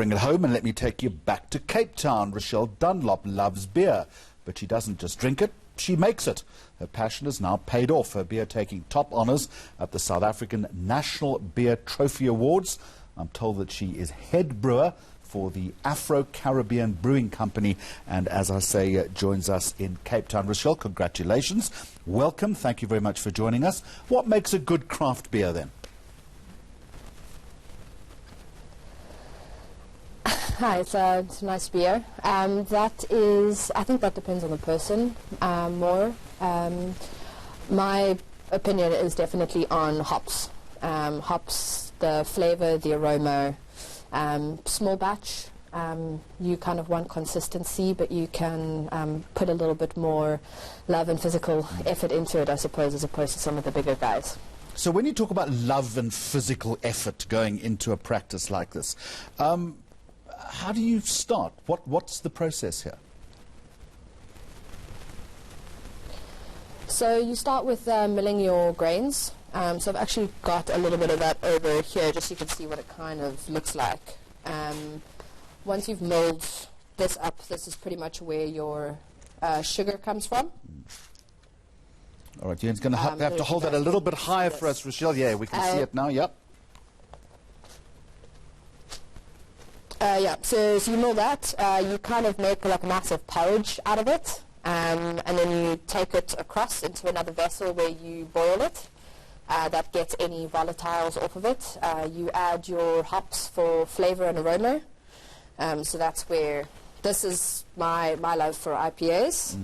bring it home and let me take you back to Cape Town. Rochelle Dunlop loves beer, but she doesn't just drink it, she makes it. Her passion has now paid off, her beer taking top honours at the South African National Beer Trophy Awards. I'm told that she is head brewer for the Afro Carribean Brewing Company, and as I say, joins us in Cape Town. Rochelle, congratulations. Welcome. Thank you very much for joining us. What makes a good craft beer then? Hi, it's a nice beer. That is, I think that depends on the person more. My opinion is definitely on hops. Hops, the flavour, the aroma. Small batch, you kind of want consistency, but you can put a little bit more love and physical effort into it, I suppose, as opposed to some of the bigger guys. So when you talk about love and physical effort going into a practice like this, how do you start? What's the process here? So you start with milling your grains. So I've actually got a little bit of that over here, just so you can see what it kind of looks like. Once you've milled this up, this is pretty much where your sugar comes from. All right, you're going to have to hold that a little bit higher for us, Rochelle. Yeah, we can see it now, yep. Yeah, so you mill that, you kind of make like a massive porridge out of it, and then you take it across into another vessel where you boil it. That gets any volatiles off of it. You add your hops for flavour and aroma. So that's where, this is my love for IPAs.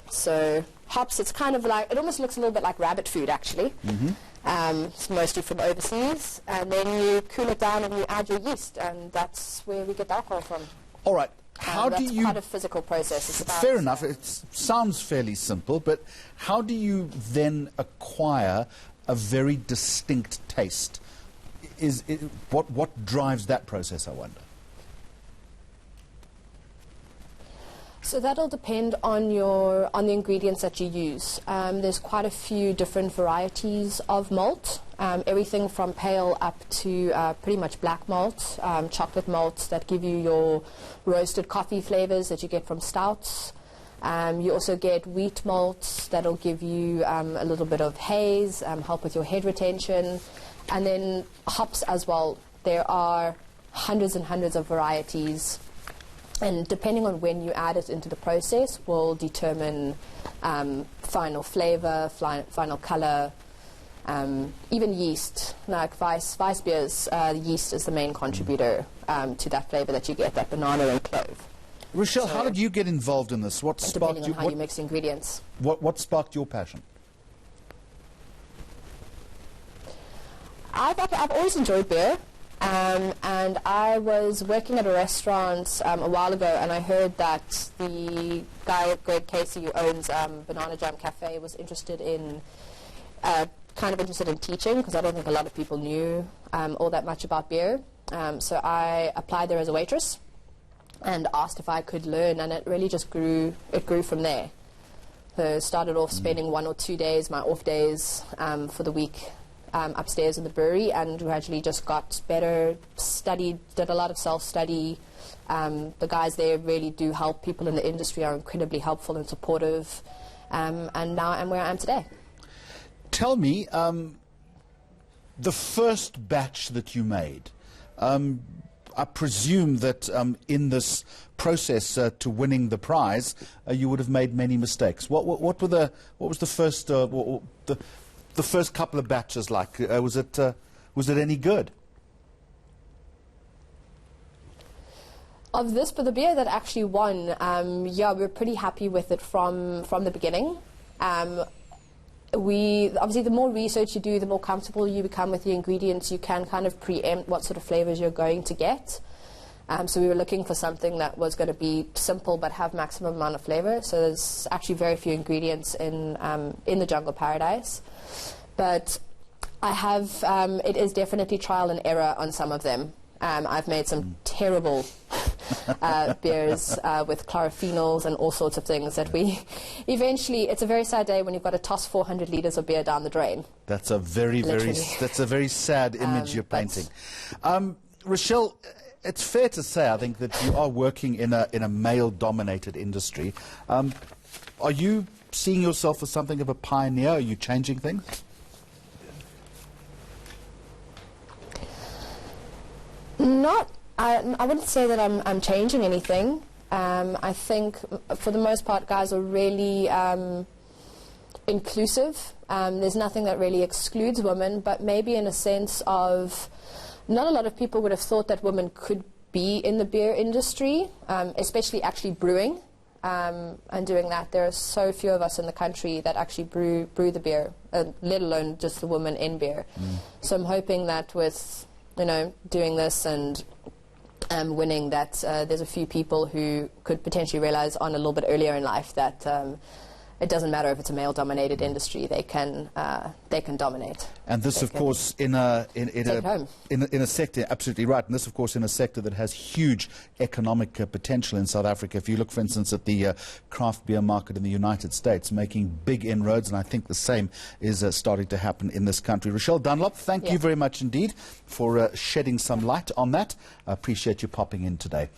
So hops, it's kind of like, it almost looks a little bit like rabbit food actually. It's mostly from overseas. And then you cool it down and you add your yeast, and that's where we get the alcohol from. All right. How do you... That's quite a physical process. It's about, fair enough. It sounds fairly simple, but how do you then acquire a very distinct taste? What drives that process, I wonder? So that'll depend on the ingredients that you use. There's quite a few different varieties of malt, everything from pale up to pretty much black malt, chocolate malts that give you your roasted coffee flavors that you get from stouts. You also get wheat malts that'll give you a little bit of haze, help with your head retention, and then hops as well. There are hundreds and hundreds of varieties, and depending on when you add it into the process will determine final flavor, final color, even yeast. Like Vice beers, yeast is the main contributor to that flavor that you get, that banana and clove. Rochelle, how did you get involved in this? What sparked depending on how you mix ingredients. What sparked your passion? I've always enjoyed beer, and I was working at a restaurant a while ago, and I heard that the guy, Greg Casey, who owns Banana Jam Cafe, was interested in kind of interested in teaching, because I don't think a lot of people knew all that much about beer. So I applied there as a waitress and asked if I could learn, and it really just grew. It grew from there. So started off spending 1 or 2 days, my off days for the week, upstairs in the brewery, and gradually just got better, studied, did a lot of self-study. The guys there really do help. People in the industry are incredibly helpful and supportive, and now I'm where I am today. Tell me, the first batch that you made, I presume that in this process to winning the prize, you would have made many mistakes. What was the first the first couple of batches like? Was it any good? Of this, for the beer that actually won, yeah, we were pretty happy with it from the beginning. Obviously, the more research you do, the more comfortable you become with the ingredients. You can kind of preempt what sort of flavors you're going to get. So we were looking for something that was going to be simple but have maximum amount of flavor. So there's actually very few ingredients in the Jungle Paradise. But I have, it is definitely trial and error on some of them. I've made some terrible beers with chlorophenols and all sorts of things that we eventually, it's a very sad day when you've got to toss 400 litres of beer down the drain. That's a very, very sad image you're painting. Rochelle, it's fair to say, I think, that you are working in a male-dominated industry. Are you seeing yourself as something of a pioneer? Are you changing things? I wouldn't say that I'm changing anything. I think, for the most part, guys are really inclusive. There's nothing that really excludes women, but maybe in a sense of, not a lot of people would have thought that women could be in the beer industry, especially actually brewing and doing that. There are so few of us in the country that actually brew the beer, let alone just the women in beer. So I'm hoping that with, doing this and winning, that there's a few people who could potentially realize on a little bit earlier in life that it doesn't matter if it's a male-dominated industry; they can dominate. And this, of course, in a sector, absolutely right. And this, of course, in a sector that has huge economic potential in South Africa. If you look, for instance, at the craft beer market in the United States, making big inroads, and I think the same is starting to happen in this country. Rochelle Dunlop, thank you very much indeed for shedding some light on that. I appreciate you popping in today.